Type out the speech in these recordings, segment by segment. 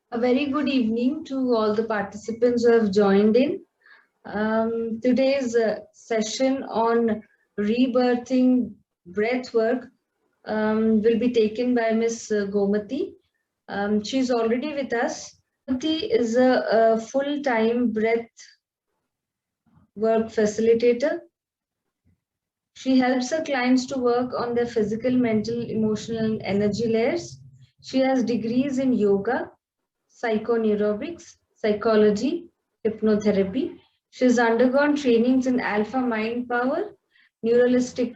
A very good evening to all the participants who have joined in. Today's session on rebirthing breathwork will be taken by Miss Gomati. She's already with us. Gomati is a full-time breath work facilitator. She helps her clients to work on their physical, mental, emotional, and energy layers. She has degrees in yoga, psychoneurobics, psychology, hypnotherapy. She's undergone trainings in alpha mind power, neuro linguistic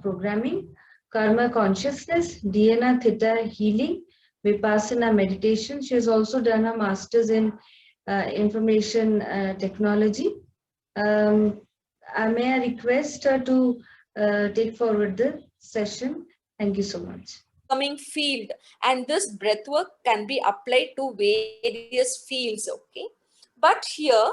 programming, karma consciousness, dhyana theta healing, vipassana meditation. She has also done a master's in information technology. Um, may I request her to take forward the session? Thank you so much. Coming field, and this breathwork can be applied to various fields. Okay, but here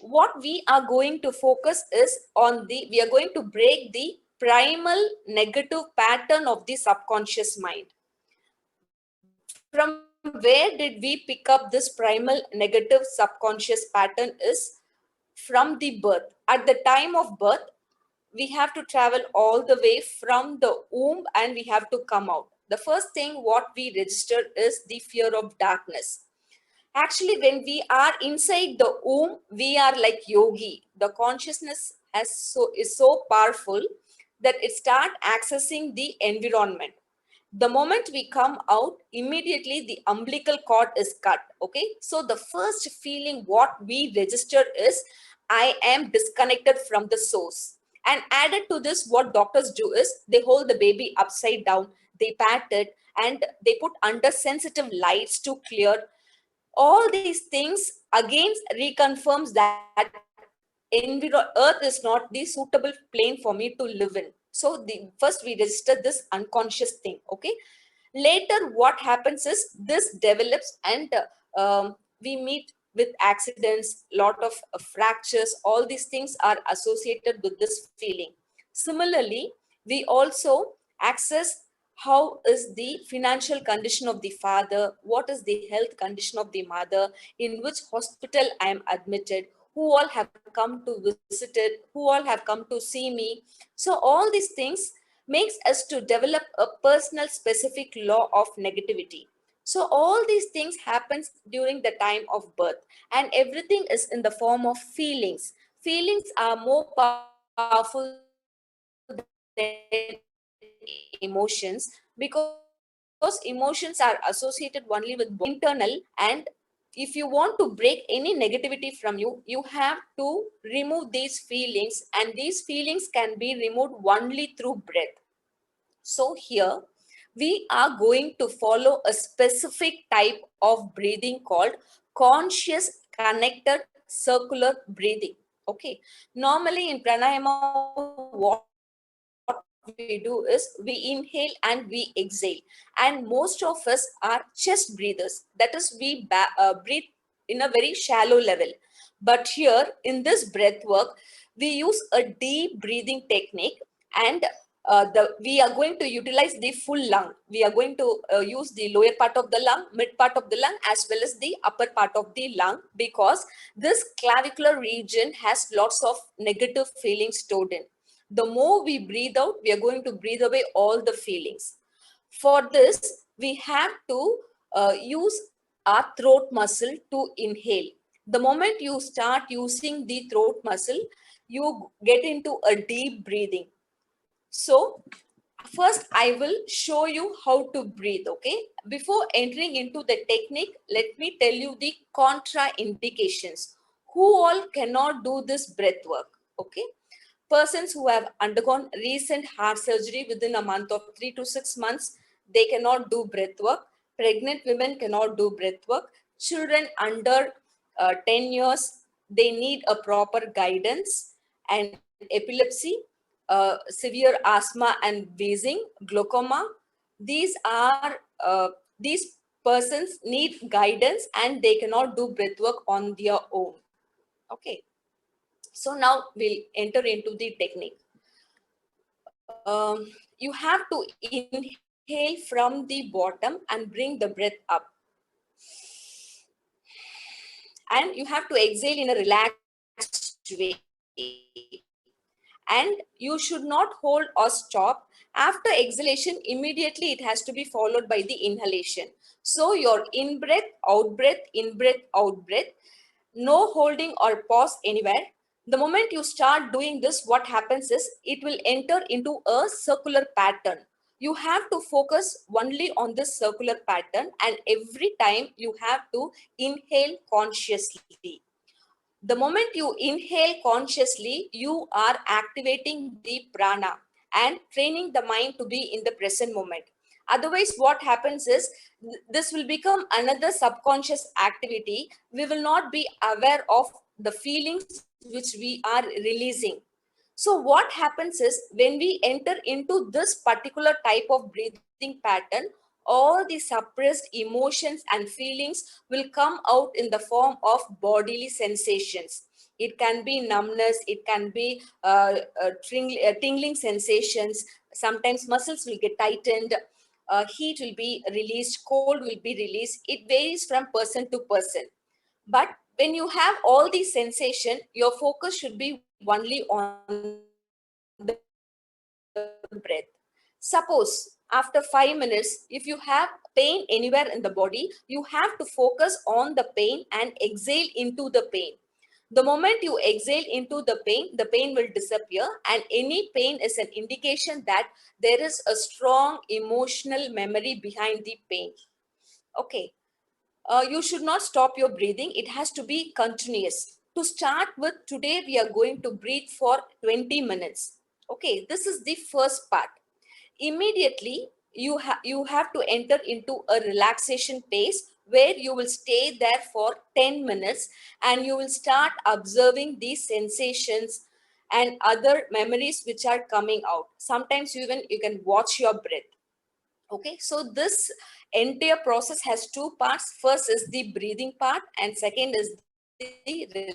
what we are going to focus is on we are going to break the primal negative pattern of the subconscious mind. From where did we pick up this primal negative subconscious pattern is from the birth. At the time of birth, we have to travel all the way from the womb and we have to come out. The first thing what we register is the fear of darkness. Actually, when we are inside the womb, we are like yogi. The consciousness is so powerful that it start accessing the environment. The moment we come out, immediately the umbilical cord is cut. Okay, so the first feeling what we register is I am disconnected from the source. And added to this, what doctors do is they hold the baby upside down, they pat it, and they put under sensitive lights to clear. All these things again reconfirms that earth is not the suitable plane for me to live in. So first we register this unconscious thing. Okay, later what happens is this develops and we meet with accidents, lot of fractures. All these things are associated with this feeling. Similarly, we also access how is the financial condition of the father, what is the health condition of the mother, in which hospital I am admitted, who all have come to visit it, who all have come to see me. So all these things makes us to develop a personal specific law of negativity. So all these things happens during the time of birth, and everything is in the form of feelings. Feelings are more powerful than emotions, because emotions are associated only with internal. And if you want to break any negativity from you, you have to remove these feelings, and these feelings can be removed only through breath. So here we are going to follow a specific type of breathing called conscious connected circular breathing. Okay, normally in pranayama what we do is we inhale and we exhale, and most of us are chest breathers. That is, we breathe in a very shallow level. But here in this breath work, we use a deep breathing technique, and we are going to utilize the full lung. We are going to use the lower part of the lung, mid part of the lung, as well as the upper part of the lung, because this clavicular region has lots of negative feelings stored in. The more we breathe out, we are going to breathe away all the feelings. For this, we have to use our throat muscle to inhale. The moment you start using the throat muscle, you get into a deep breathing. So first I will show you how to breathe. Okay, before entering into the technique, let me tell you the contraindications. Who all cannot do this breath work? Okay, persons who have undergone recent heart surgery within a month of 3 to 6 months, they cannot do breath work. Pregnant women cannot do breath work. Children under 10 years, they need a proper guidance. And epilepsy, severe asthma and wheezing, glaucoma, these are these persons need guidance and they cannot do breath work on their own. Okay, so now we'll enter into the technique. You have to inhale inhale from the bottom and bring the breath up. And you have to exhale in a relaxed way. And you should not hold or stop. After exhalation, immediately it has to be followed by the inhalation. So your in-breath, out-breath, in-breath, out-breath. No holding or pause anywhere. The moment you start doing this, what happens is it will enter into a circular pattern. You have to focus only on this circular pattern, and every time you have to inhale consciously. The moment you inhale consciously, you are activating the prana and training the mind to be in the present moment. Otherwise, what happens is this will become another subconscious activity. We will not be aware of the feelings which we are releasing. So what happens is when we enter into this particular type of breathing pattern, all the suppressed emotions and feelings will come out in the form of bodily sensations. It can be numbness, it can be tingling sensations. Sometimes muscles will get tightened, heat will be released, cold will be released. It varies from person to person. But when you have all these sensation, your focus should be only on the breath. Suppose after 5 minutes, if you have pain anywhere in the body, you have to focus on the pain and exhale into the pain. The moment you exhale into the pain will disappear, and any pain is an indication that there is a strong emotional memory behind the pain. Okay. You should not stop your breathing. It has to be continuous. To start with, today we are going to breathe for 20 minutes. Okay, this is the first part. Immediately, you have to enter into a relaxation phase where you will stay there for 10 minutes and you will start observing these sensations and other memories which are coming out. Sometimes even you can watch your breath. Okay, so this entire process has two parts. First is the breathing part, and second is the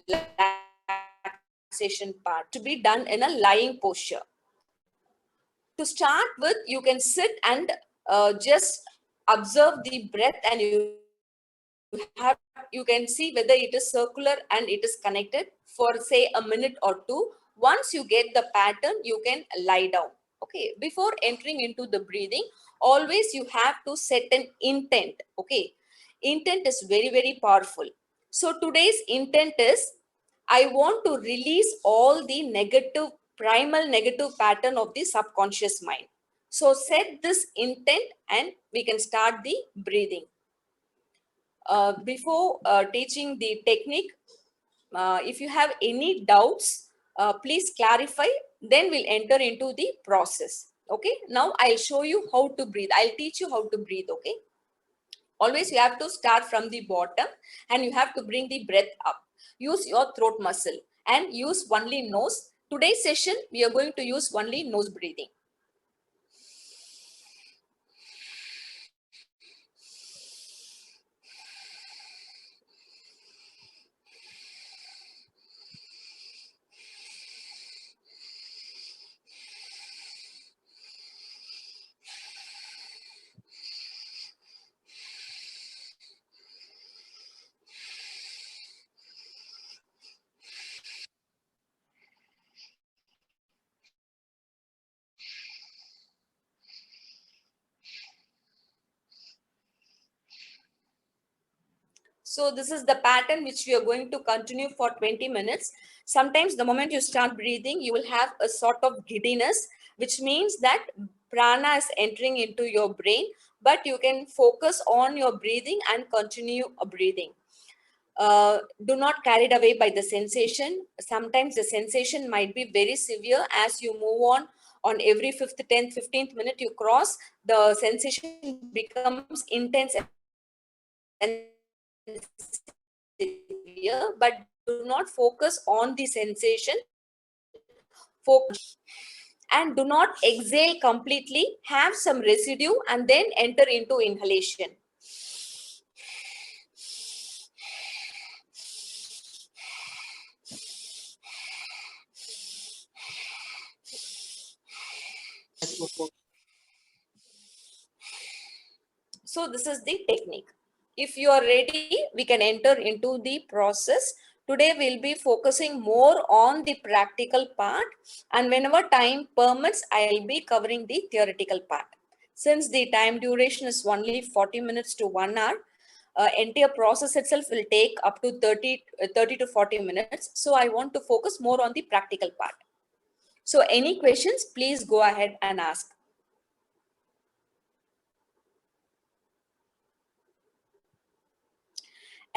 relaxation part, to be done in a lying posture. To start with, you can sit and just observe the breath, and you can see whether it is circular and it is connected for say a minute or two. Once you get the pattern, you can lie down. Okay, before entering into the breathing, always you have to set an intent. Okay, intent is very, very powerful. So today's intent is, I want to release all the negative, primal negative pattern of the subconscious mind. So set this intent and we can start the breathing. Before teaching the technique, if you have any doubts, please clarify, then we'll enter into the process. Okay, now I'll show you how to breathe. I'll teach you how to breathe. Okay, always you have to start from the bottom and you have to bring the breath up. Use your throat muscle and use only nose. Today's session, we are going to use only nose breathing. So this is the pattern which we are going to continue for 20 minutes. Sometimes the moment you start breathing, you will have a sort of giddiness, which means that prana is entering into your brain, but you can focus on your breathing and continue breathing. Do not carried away by the sensation. Sometimes the sensation might be very severe. As you move on every 5th, 10th, 15th minute you cross, the sensation becomes intense and severe, but do not focus on the sensation. Focus and do not exhale completely. Have some residue and then enter into inhalation. So this is the technique. If you are ready, we can enter into the process. Today we'll be focusing more on the practical part, and whenever time permits, I'll be covering the theoretical part. Since the time duration is only 40 minutes to 1 hour, entire process itself will take up to 30 to 40 minutes. So I want to focus more on the practical part. So any questions, please go ahead and ask.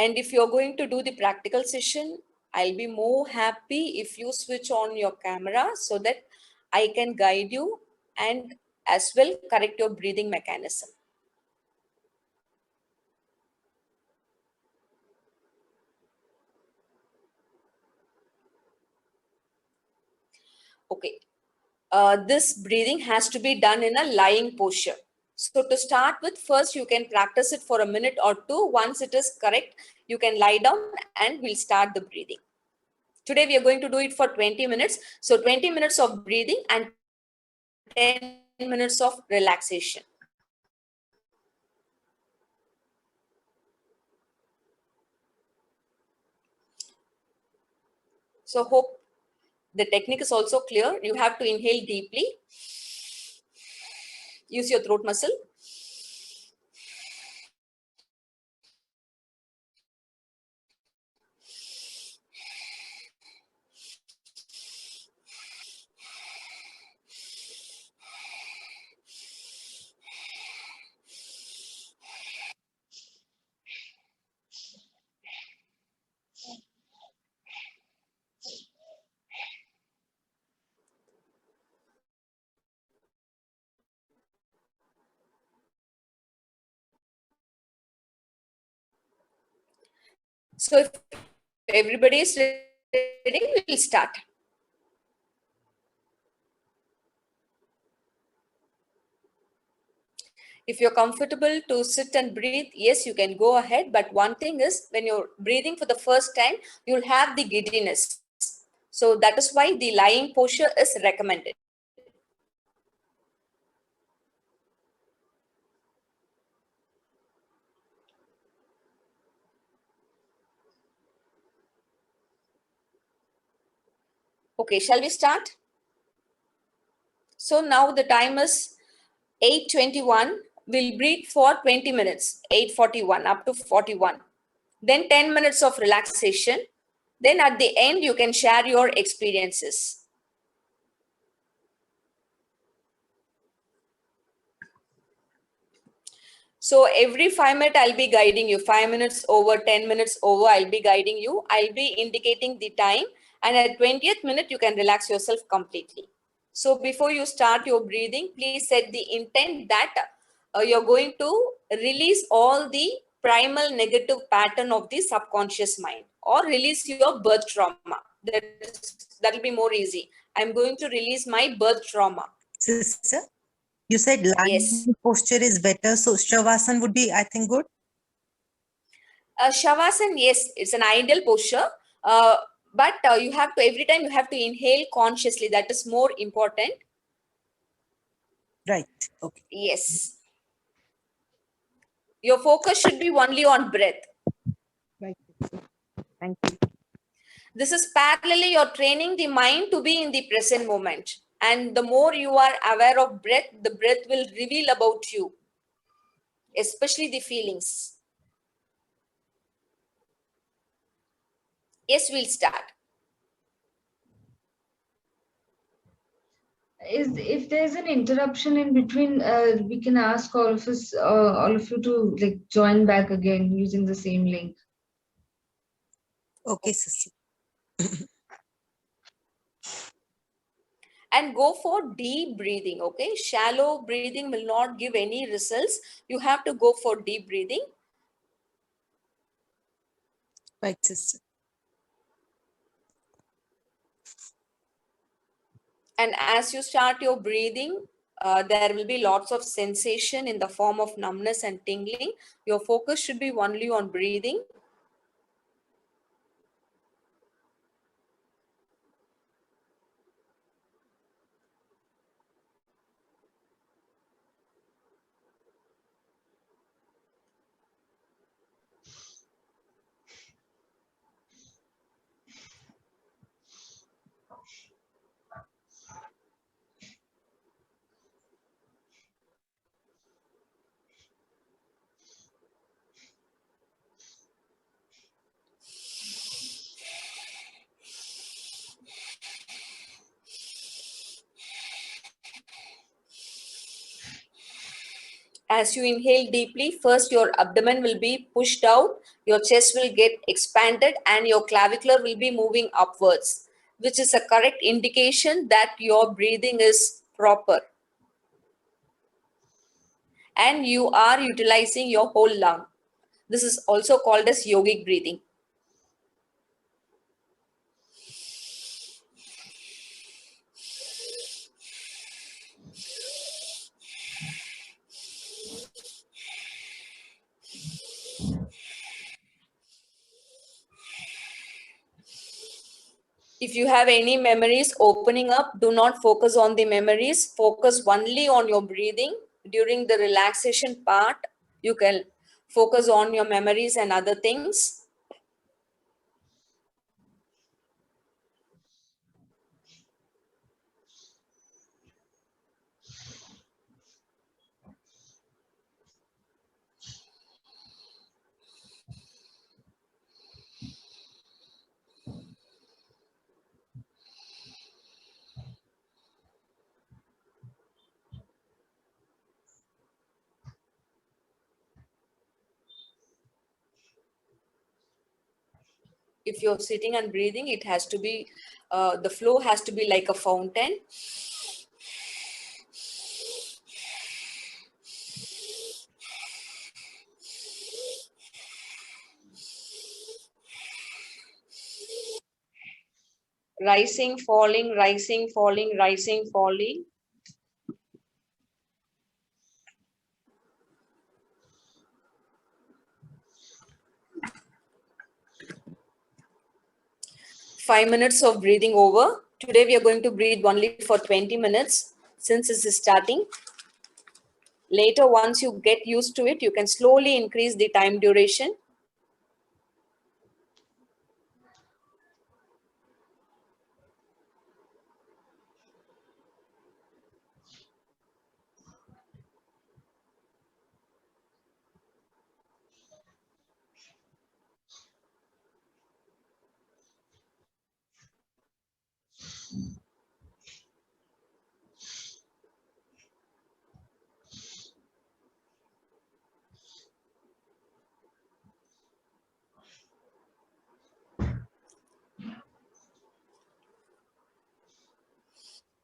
And if you're going to do the practical session, I'll be more happy if you switch on your camera so that I can guide you and as well correct your breathing mechanism. Okay. This breathing has to be done in a lying posture. So to start with, first you can practice it for a minute or two. Once it is correct, you can lie down and we'll start the breathing. Today we are going to do it for 20 minutes. So 20 minutes of breathing and 10 minutes of relaxation. So hope the technique is also clear. You have to inhale deeply. Use your throat muscle. So if everybody is ready, we'll start. If you're comfortable to sit and breathe, yes, you can go ahead. But one thing is, when you're breathing for the first time, you'll have the giddiness. So that is why the lying posture is recommended. Okay, shall we start? So now the time is 8:21. We'll breathe for 20 minutes, 8:41 up to 41. Then 10 minutes of relaxation. Then at the end, you can share your experiences. So every 5 minutes, I'll be guiding you. 5 minutes over, 10 minutes over, I'll be guiding you. I'll be indicating the time. And at 20th minute, you can relax yourself completely. So before you start your breathing, please set the intent that you're going to release all the primal negative pattern of the subconscious mind, or release your birth trauma. That'll be more easy. I'm going to release my birth trauma. Sister, you said lying Yes. posture is better, so Shavasana would be, I think, good. Shavasana, yes, it's an ideal posture. But you have to, every time you have to inhale consciously. That is more important. Right. Okay. Yes. Your focus should be only on breath. Right. Thank you. This is parallelly you're training the mind to be in the present moment. And the more you are aware of breath, the breath will reveal about you, especially the feelings. Yes, we'll start. If there's an interruption in between, we can ask all of us, all of you to like join back again using the same link. Okay, sister. And go for deep breathing. Okay, shallow breathing will not give any results. You have to go for deep breathing. Right, sister. And as you start your breathing, there will be lots of sensation in the form of numbness and tingling. Your focus should be only on breathing. As you inhale deeply, first your abdomen will be pushed out, your chest will get expanded, and your clavicular will be moving upwards, which is a correct indication that your breathing is proper. And you are utilizing your whole lung. This is also called as yogic breathing. If you have any memories opening up, do not focus on the memories. Focus only on your breathing. During the relaxation part, you can focus on your memories and other things. If you're sitting and breathing, it has to be, the flow has to be like a fountain. Rising, falling, rising, falling, rising, falling. Five minutes of breathing over. Today we are going to breathe only for 20 minutes since this is starting. Later, once you get used to it, you can slowly increase the time duration.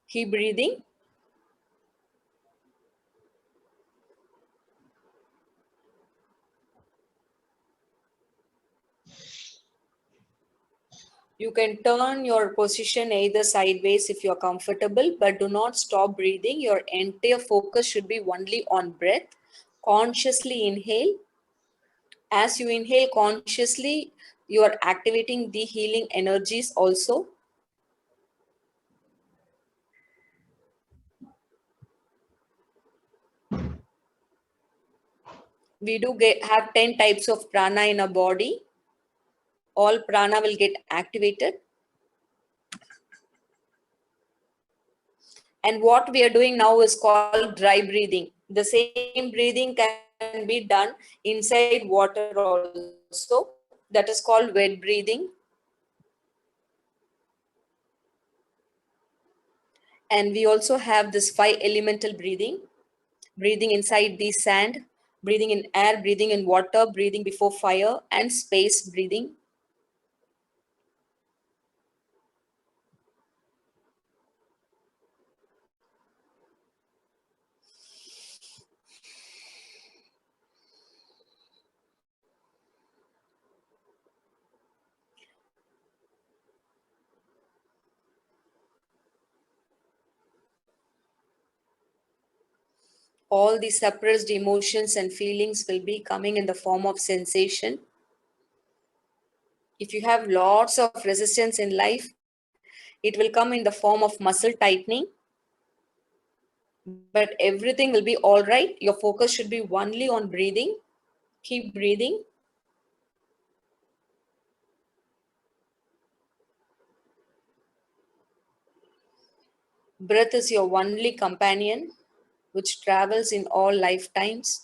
Keep breathing. You can turn your position either sideways if you're comfortable, but do not stop breathing. Your entire focus should be only on breath. Consciously inhale. As you inhale consciously, you are activating the healing energies also. We do have 10 types of prana in our body. All prana will get activated. And what we are doing now is called dry breathing. The same breathing can be done inside water also. That is called wet breathing. And we also have this 5 elemental breathing. Breathing inside the sand, breathing in air, breathing in water, breathing before fire, and space breathing. All the suppressed emotions and feelings will be coming in the form of sensation. If you have lots of resistance in life, it will come in the form of muscle tightening. But everything will be all right. Your focus should be only on breathing. Keep breathing. Breath is your only companion, which travels in all lifetimes.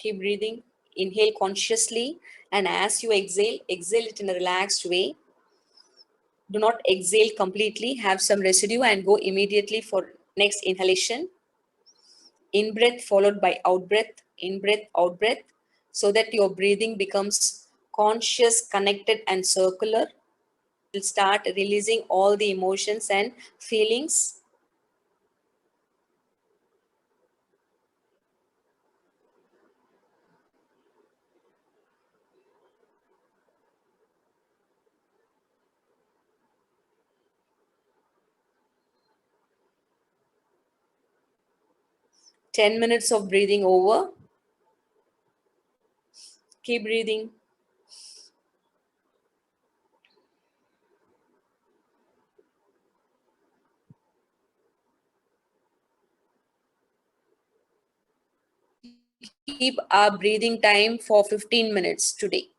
Keep breathing. Inhale consciously, and as you exhale, exhale it in a relaxed way. Do not exhale completely, have some residue and go immediately for next inhalation. In breath followed by out breath, in breath, out breath, so that your breathing becomes conscious, connected, and circular. You'll start releasing all the emotions and feelings. Ten minutes of breathing over. Keep breathing. Keep our breathing time for 15 minutes today.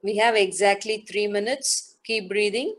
We have exactly 3 minutes. Keep breathing.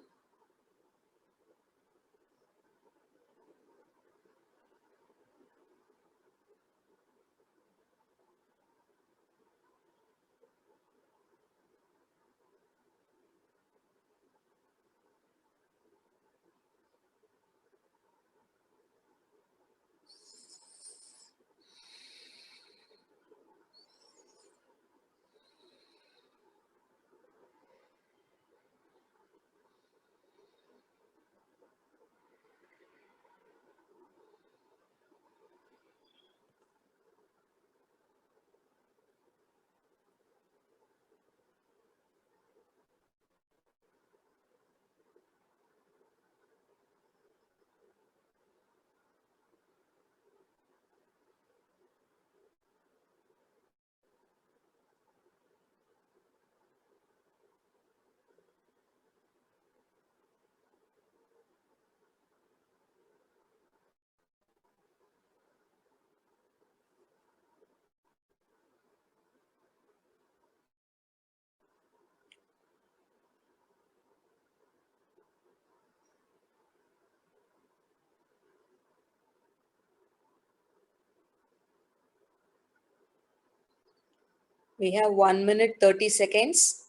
We have 1 minute 30 seconds.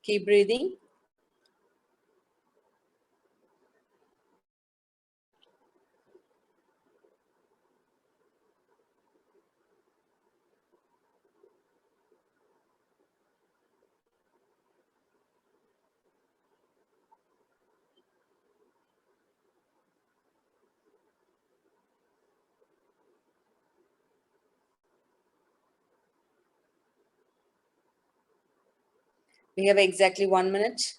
Keep breathing. We have exactly 1 minute.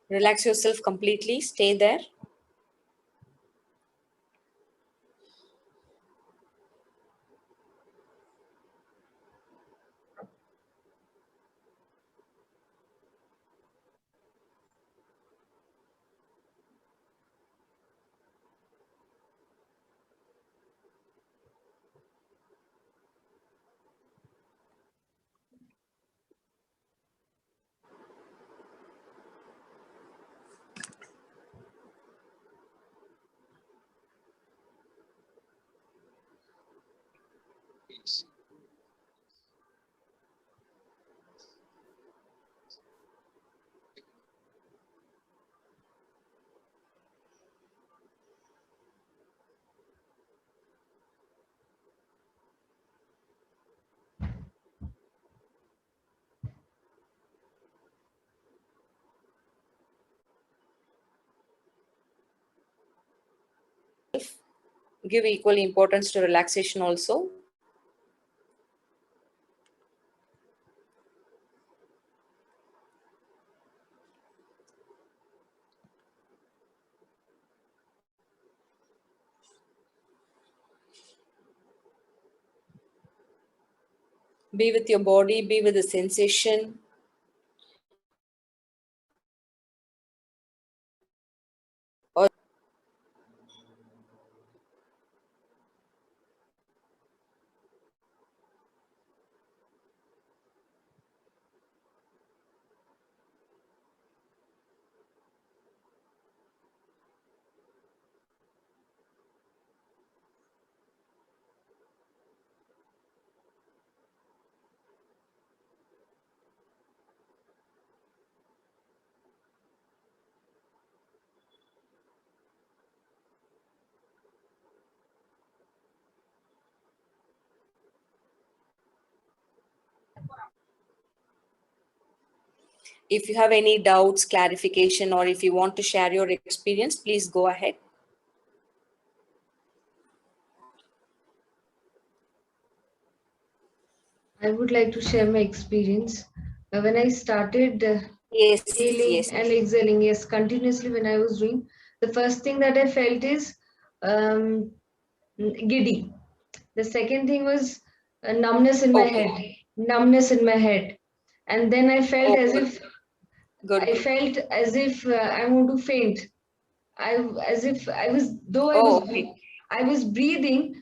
Relax yourself completely. Stay there. Give equal importance to relaxation also. Be with your body, be with the sensation. Or if you have any doubts, clarification, or if you want to share your experience, please go ahead. I would like to share my experience. When I started Yes, inhaling yes. and exhaling, yes, continuously when I was doing, the first thing that I felt is giddy. The second thing was numbness in my Okay. head, numbness in my head. And then I felt Oh, as good. if Good. I felt as if I want to faint. As if I was, though Oh, okay. I was breathing,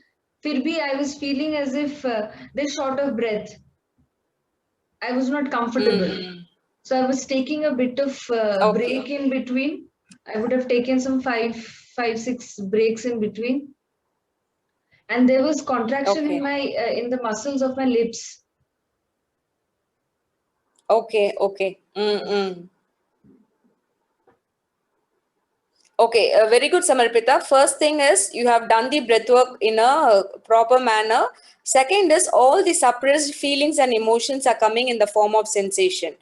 फिर भी I was feeling as if they're short of breath. I was not comfortable. Mm. So I was taking a bit of Okay. break in between. I would have taken some five, 6 breaks in between. And there was contraction Okay. in the muscles of my lips. Okay, okay. Mm-mm. Okay, very good, Samarpita. First thing is you have done the breath work in a proper manner. Second is all the suppressed feelings and emotions are coming in the form of sensation.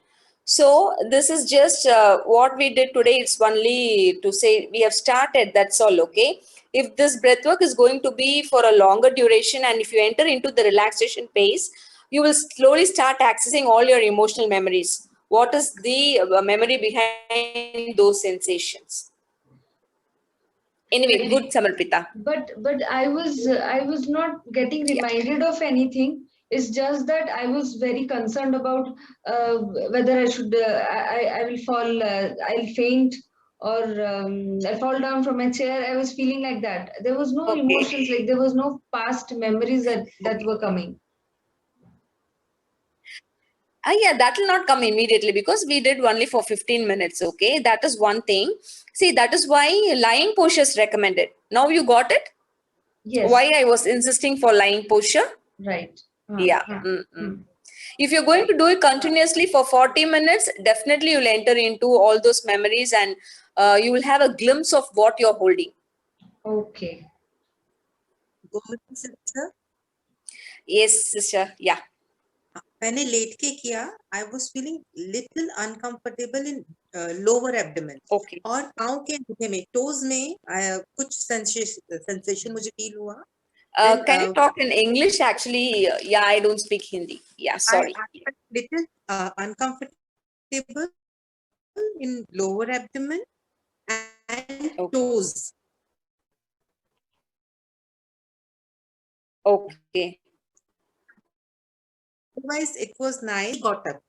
So this is just what we did today. It's only to say we have started. That's all. Okay. If this breath work is going to be for a longer duration, and if you enter into the relaxation phase, you will slowly start accessing all your emotional memories. What is the memory behind those sensations? Anyway, good, Samarpita. But I was not getting Yeah. reminded of anything. It's just that I was very concerned about whether I should I will fall, I'll faint, or I'll fall down from my chair. I was feeling like that. There was no Okay. emotions, like there was no past memories that were coming. Yeah, that will not come immediately because we did only for 15 minutes. Okay, that is one thing. See, that is why lying posture is recommended. Now you got it? Yes. Why I was insisting for lying posture? Right. Yeah. If you're going to do it continuously for 40 minutes, definitely you'll enter into all those memories and you will have a glimpse of what you're holding. Okay. Gomti sister, Yes, sister. Yeah. मैंने late के किया, I was feeling little uncomfortable in lower abdomen. Okay. और पाँव के अंगूठे में, toes में कुछ sensation मुझे feel हुआ. Then, Can you talk in English? Actually, yeah, I don't speak Hindi. Yeah, sorry. I felt little uncomfortable in lower abdomen and Okay. toes. Okay. Otherwise, it was nice. Got up.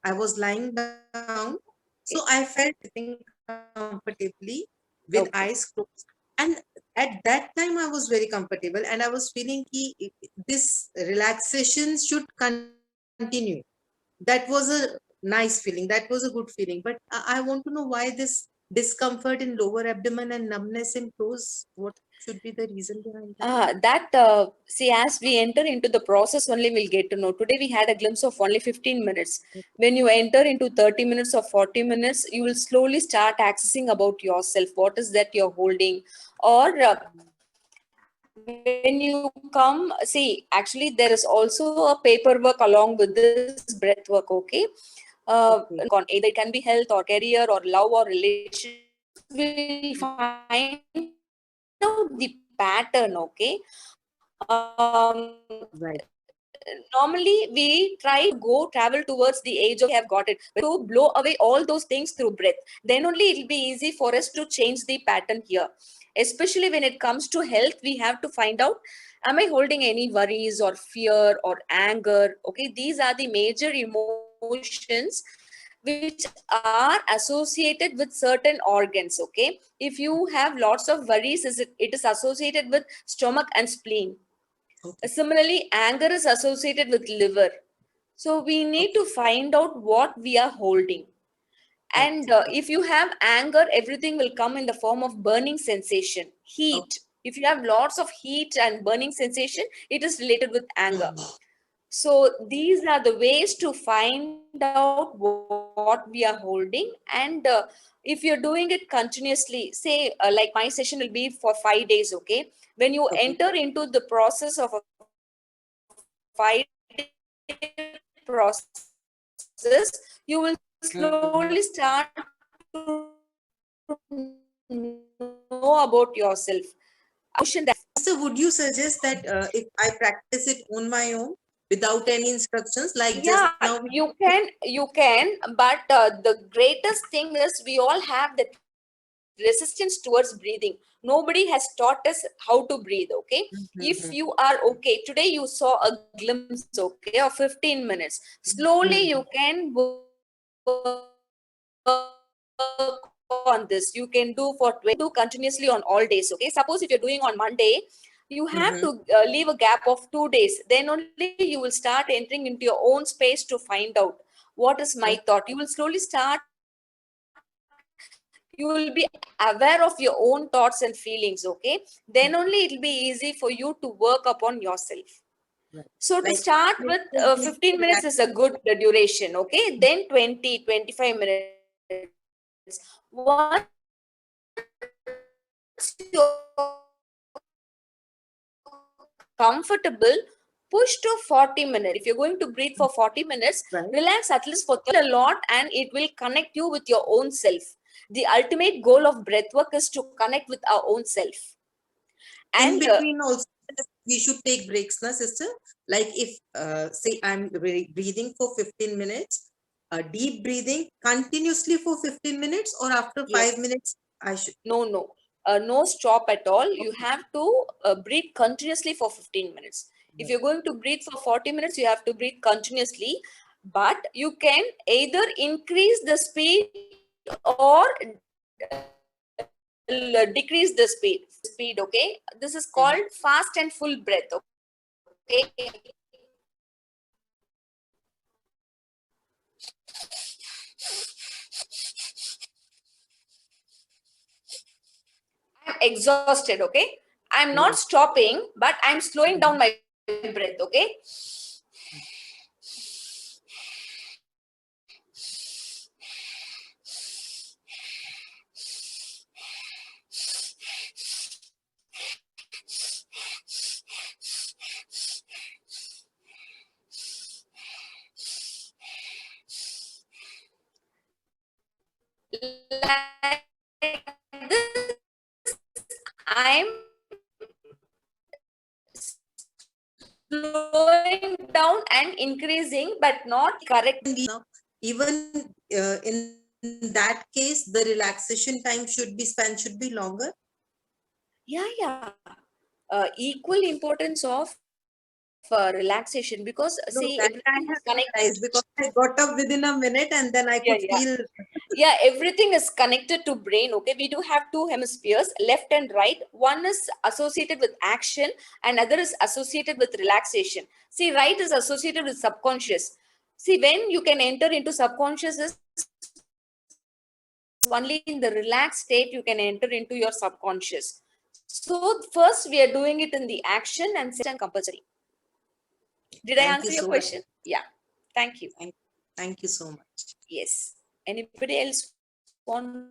I was lying down, so I felt sitting comfortably with Okay. eyes closed. And at that time, I was very comfortable, and I was feeling this relaxation should continue. That was a nice feeling. That was a good feeling. But I want to know why this discomfort in lower abdomen and numbness in toes. What should be the reason behind that? See, as we enter into the process, only we'll get to know. Today, we had a glimpse of only 15 minutes. When you enter into 30 minutes or 40 minutes, you will slowly start accessing about yourself. What is that you're holding? Or when you come, see, actually, there is also a paperwork along with this breath work, okay? Okay. Either it can be health or career or love or relationship. We'll find out the pattern, okay? Right. Normally we try to go travel towards the age of we have got it to blow away all those things through breath. Then only it will be easy for us to change the pattern here. Especially when it comes to health, we have to find out, am I holding any worries or fear or anger? Okay, these are the major emotions which are associated with certain organs. Okay, if you have lots of worries, it is associated with stomach and spleen. Okay. Similarly, anger is associated with liver. So we need Okay. to find out what we are holding. Right. And if you have anger, everything will come in the form of burning sensation, heat. If you have lots of heat and burning sensation, it is related with anger. So these are the ways to find out what we are holding. And if you're doing it continuously, say like my session will be for 5 days, okay? When you Okay. enter into the process of a 5-day process, you will slowly start to know about yourself. So would you suggest that if I practice it on my own without any instructions, like just Yeah, now? you can, but the greatest thing is we all have that resistance towards breathing. Nobody has taught us how to breathe, okay? If you are okay, today you saw a glimpse, okay, of 15 minutes. Slowly you can work on this. You can do for 20, do continuously on all days, okay? Suppose if you're doing on Monday, you have to leave a gap of 2 days. Then only you will start entering into your own space to find out what is my thought. You will slowly start, you will be aware of your own thoughts and feelings, okay? Then only it will be easy for you to work upon yourself. Right. So to Like, start with, 15 minutes is a good duration, okay? Then 20, 25 minutes. Once you're comfortable, push to 40 minutes. If you're going to breathe for 40 minutes, right. relax at least for a lot, and it will connect you with your own self. The ultimate goal of breath work is to connect with our own self. In And between also, we should take breaks, na sister? Like if, say I'm breathing for 15 minutes, deep breathing continuously for 15 minutes, or after 5 minutes, I should. no stop at all. You have to breathe continuously for 15 minutes. If you're going to breathe for 40 minutes, you have to breathe continuously. But you can either increase the speed or decrease the speed, okay? This is called fast and full breath, okay? I'm exhausted, okay? I'm not stopping, but I'm slowing down my breath, okay? Like this, I'm slowing down and increasing, but not correct. Even in that case, the relaxation time should be longer. Yeah. Equal importance of relaxation, because No, see, that I everything is have connected. realized because I got up within a minute and then I could Yeah. feel. Yeah, everything is connected to brain. Okay, we do have two hemispheres, left and right. One is associated with action and other is associated with relaxation. See, right is associated with subconscious. See, when you can enter into subconscious is only in the relaxed state you can enter into your subconscious. So first we are doing it in the action and second compulsory. Did I Thank answer you your so much. question? Yeah. Thank you. Thank you so much. Yes. Anybody else want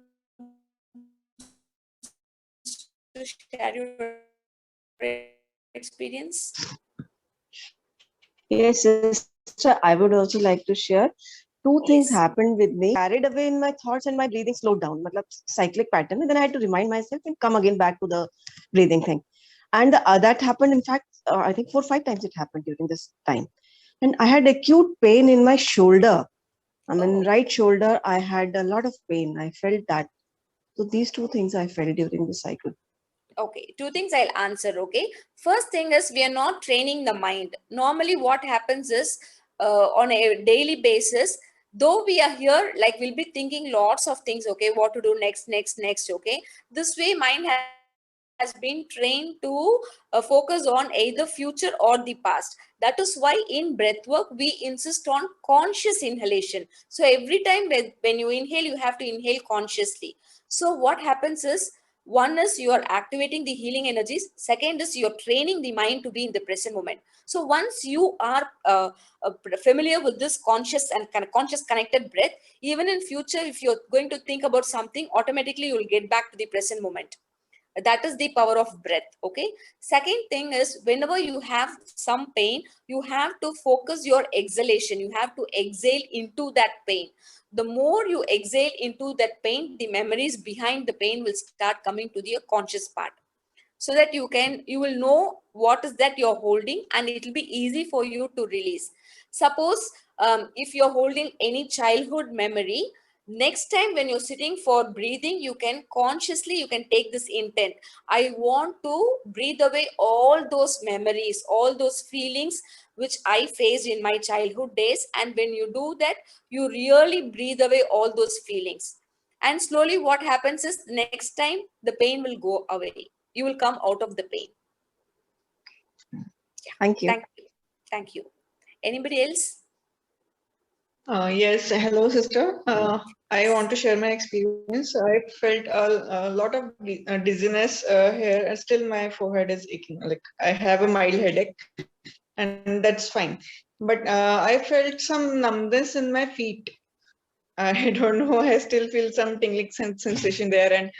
to share your experience? Yes, sister, I would also like to share. Two things Yes. happened with me. Carried away in my thoughts and my breathing slowed down. Matlab, cyclic pattern. And then I had to remind myself and come again back to the breathing thing. And that happened, in fact, I think 4 or 5 times it happened during this time. And I had acute pain in my shoulder. I mean, Oh. right shoulder, I had a lot of pain. I felt that. So these two things I felt during the cycle. Okay, two things I'll answer. Okay, first thing is we are not training the mind. Normally, what happens is on a daily basis, though we are here, like we'll be thinking lots of things. Okay, what to do next. Okay, this way mind has been trained to focus on either future or the past. That is why in breath work we insist on conscious inhalation. So every time when you inhale, you have to inhale consciously. So what happens is, one is you are activating the healing energies, second is you're training the mind to be in the present moment. So once you are familiar with this conscious and conscious connected breath, even in future if you're going to think about something, automatically you will get back to the present moment. That is the power of breath. Okay, second thing is, whenever you have some pain, you have to focus your exhalation. You have to exhale into that pain. The more you exhale into that pain, the memories behind the pain will start coming to the conscious part, so that you will know what is that you're holding, and it will be easy for you to release. Suppose if you're holding any childhood memory, next time when you're sitting for breathing, you can consciously you can take this intent: I want to breathe away all those memories, all those feelings which I faced in my childhood days. And when you do that, you really breathe away all those feelings, and slowly what happens is, next time the pain will go away. You will come out of the pain. Thank you. Thank you. Anybody else? Yes, hello, sister. I want to share my experience. I felt a lot of dizziness here, and still my forehead is aching. Like I have a mild headache, and that's fine. But I felt some numbness in my feet. I don't know. I still feel some tingling sensation there, and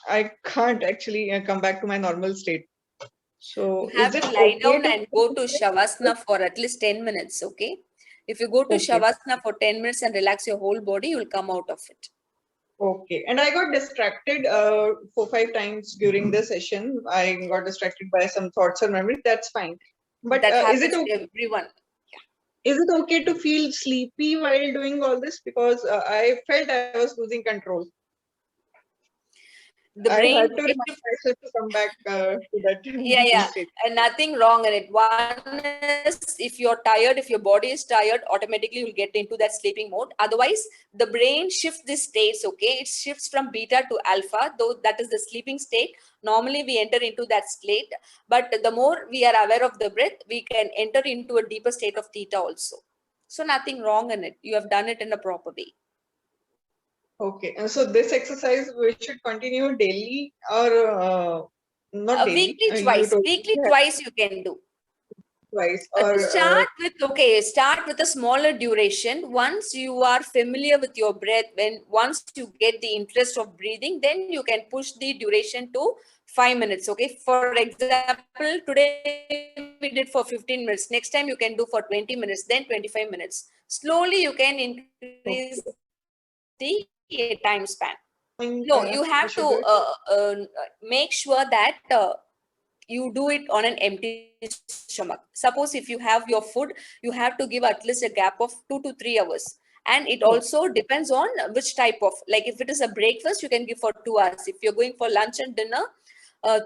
I can't actually come back to my normal state. So, You is have it to lie okay down to? and go to Shavasana for at least 10 minutes, okay? If you go to Okay. Shavasana for 10 minutes and relax your whole body, you will come out of it. Okay, and I got distracted 4 or 5 times during the session. I got distracted by some thoughts or memories. That's fine. But That is it happens okay? to everyone. Is it okay to feel sleepy while doing all this? Because I felt I was losing control. The I brain had to remind myself to come back to that yeah state. and nothing wrong in it. One is, if you're tired, if your body is tired, automatically you'll get into that sleeping mode. Otherwise, the brain shifts the states. Okay, it shifts from beta to alpha, though that is the sleeping state. Normally we enter into that state, but the more we are aware of the breath, we can enter into a deeper state of theta also. So nothing wrong in it. You have done it in a proper way. Okay, and so this exercise we should continue daily or not daily. You told Weekly me twice you can do. twice To or start with a smaller duration. Once you are familiar with your breath, once you get the interest of breathing, then you can push the duration to 5 minutes. Okay, for example, today we did for 15 minutes. Next time you can do for 20 minutes, then 25 minutes. Slowly you can increase the time span. No, you we have to should do it. make sure that you do it on an empty stomach. Suppose if you have your food, you have to give at least a gap of 2 to 3 hours. And it also depends on which type of, like if it is a breakfast, you can give for 2 hours. If you're going for lunch and dinner,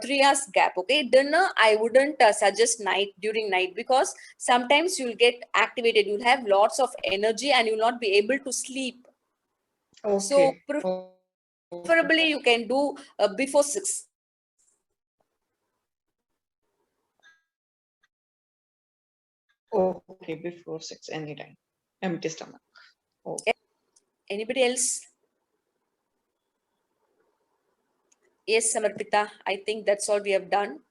3 hours gap. Okay, dinner I wouldn't suggest during night, because sometimes you'll get activated, you'll have lots of energy and you'll not be able to sleep. So Okay. preferably you can do before 6. Okay, before 6 anytime. Empty stomach. Okay. Anybody else? Yes, Samarpita, I think that's all we have done.